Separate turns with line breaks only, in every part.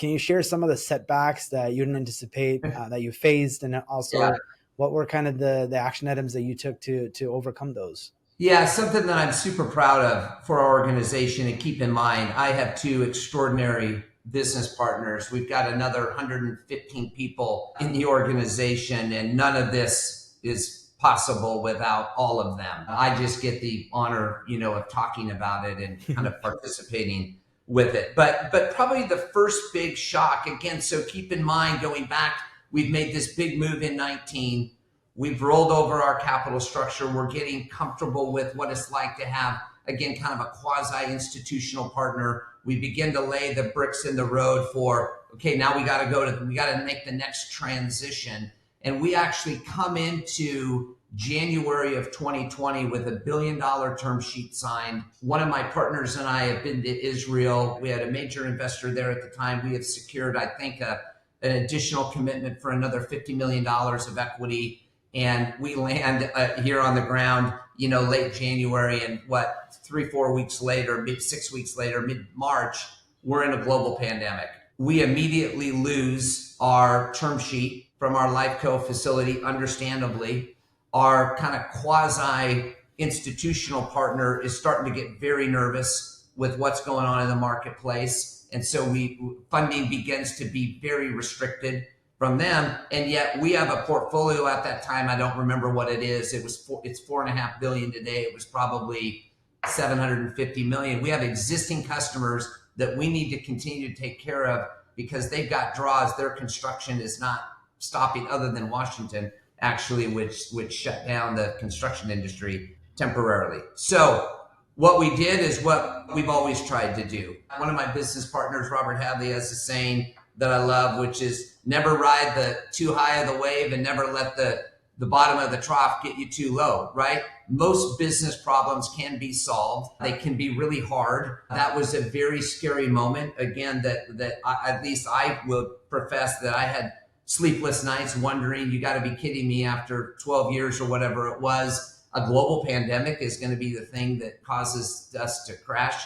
Can you share some of the setbacks that you didn't anticipate that you faced, and also what were kind of the action items that you took to overcome those?
Yeah, something that I'm super proud of for our organization. And keep in mind, I have two extraordinary business partners. We've got another 115 people in the organization, and none of this is possible without all of them. I just get the honor, of talking about it and kind of participating with it. But probably the first big shock, again, so keep in mind, going back, we've made this big move in 19. We've rolled over our capital structure. We're getting comfortable with what it's like to have, again, kind of a quasi-institutional partner. We begin to lay the bricks in the road for, okay, now we got to make the next transition. And we actually come into January of 2020 with $1 billion term sheet signed. One of my partners and I have been to Israel. We had a major investor there at the time. We have secured, I think, an additional commitment for another $50 million of equity. And we land here on the ground, late January, and 3-4 weeks later, 6 weeks later, mid-March, we're in a global pandemic. We immediately lose our term sheet from our Lifeco facility, understandably. Our kind of quasi-institutional partner is starting to get very nervous with what's going on in the marketplace. And so funding begins to be very restricted from them. And yet we have a portfolio at that time. I don't remember what it is. It's $4.5 billion today. It was probably $750 million. We have existing customers that we need to continue to take care of because they've got draws. Their construction is not stopping, other than Washington, actually, which shut down the construction industry temporarily. So what we did is what we've always tried to do. One of my business partners, Robert Hadley, has a saying that I love, which is never ride the too high of the wave and never let the bottom of the trough get you too low, right? Most business problems can be solved. They can be really hard. That was a very scary moment. Again, that at least I will profess that I had sleepless nights wondering, you got to be kidding me, after 12 years or whatever it was, a global pandemic is going to be the thing that causes us to crash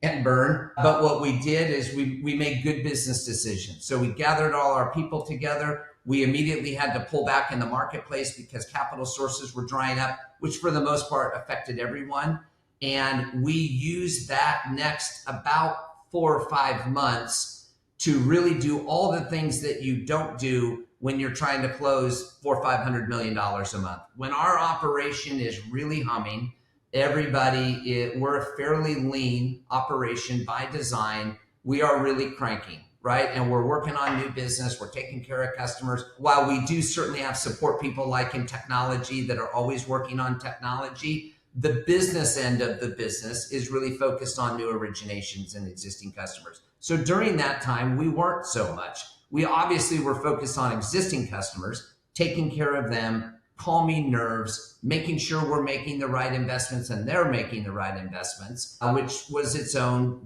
and burn. But what we did is we made good business decisions. So we gathered all our people together. We immediately had to pull back in the marketplace because capital sources were drying up, which for the most part affected everyone. And we used that next about 4 or 5 months to really do all the things that you don't do when you're trying to close $400 or $500 million a month. When our operation is really humming, we're a fairly lean operation by design. We are really cranking, right? And we're working on new business. We're taking care of customers. While we do certainly have support people like in technology that are always working on technology, the business end of the business is really focused on new originations and existing customers. So during that time, we weren't so much. We obviously were focused on existing customers, taking care of them, calming nerves, making sure we're making the right investments and they're making the right investments, which was its own,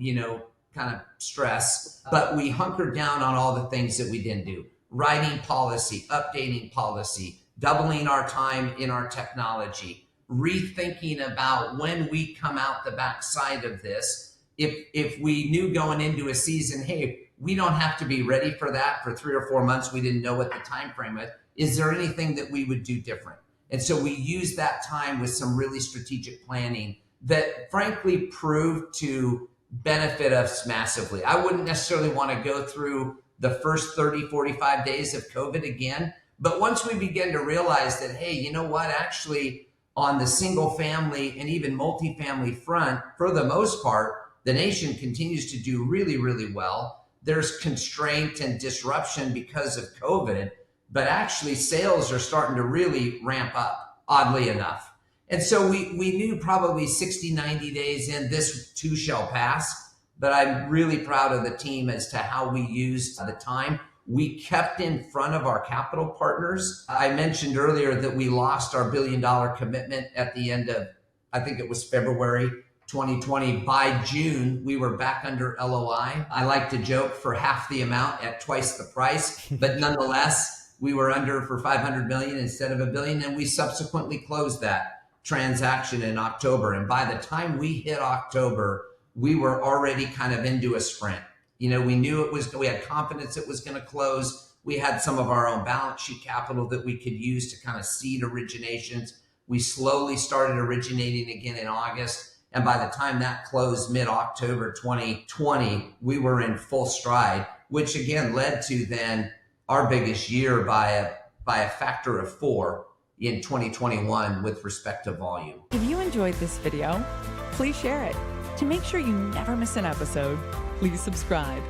kind of stress. But we hunkered down on all the things that we didn't do. Writing policy, updating policy, doubling our time in our technology, rethinking about when we come out the backside of this. If we knew going into a season, hey, we don't have to be ready for that for 3 or 4 months. We didn't know what the time frame was. Is there anything that we would do different? And so we used that time with some really strategic planning that frankly proved to benefit us massively. I wouldn't necessarily want to go through the first 30, 45 days of COVID again. But once we begin to realize that, hey, you know what, actually on the single family and even multifamily front, for the most part, the nation continues to do really, really well. There's constraint and disruption because of COVID, but actually sales are starting to really ramp up, oddly enough. And so we knew probably 60, 90 days in, this too shall pass, but I'm really proud of the team as to how we used the time. We kept in front of our capital partners. I mentioned earlier that we lost our $1 billion commitment at the end of, I think it was February 2020. By June, we were back under LOI. I like to joke, for half the amount at twice the price, but nonetheless, we were under for $500 million instead of $1 billion, and we subsequently closed that transaction in October. And by the time we hit October, we were already kind of into a sprint. We knew we had confidence it was going to close. We had some of our own balance sheet capital that we could use to kind of seed originations. We slowly started originating again in August. And by the time that closed mid-October 2020, we were in full stride, which again led to then our biggest year by a factor of 4 in 2021 with respect to volume.
If you enjoyed this video, please share it. To make sure you never miss an episode, please subscribe.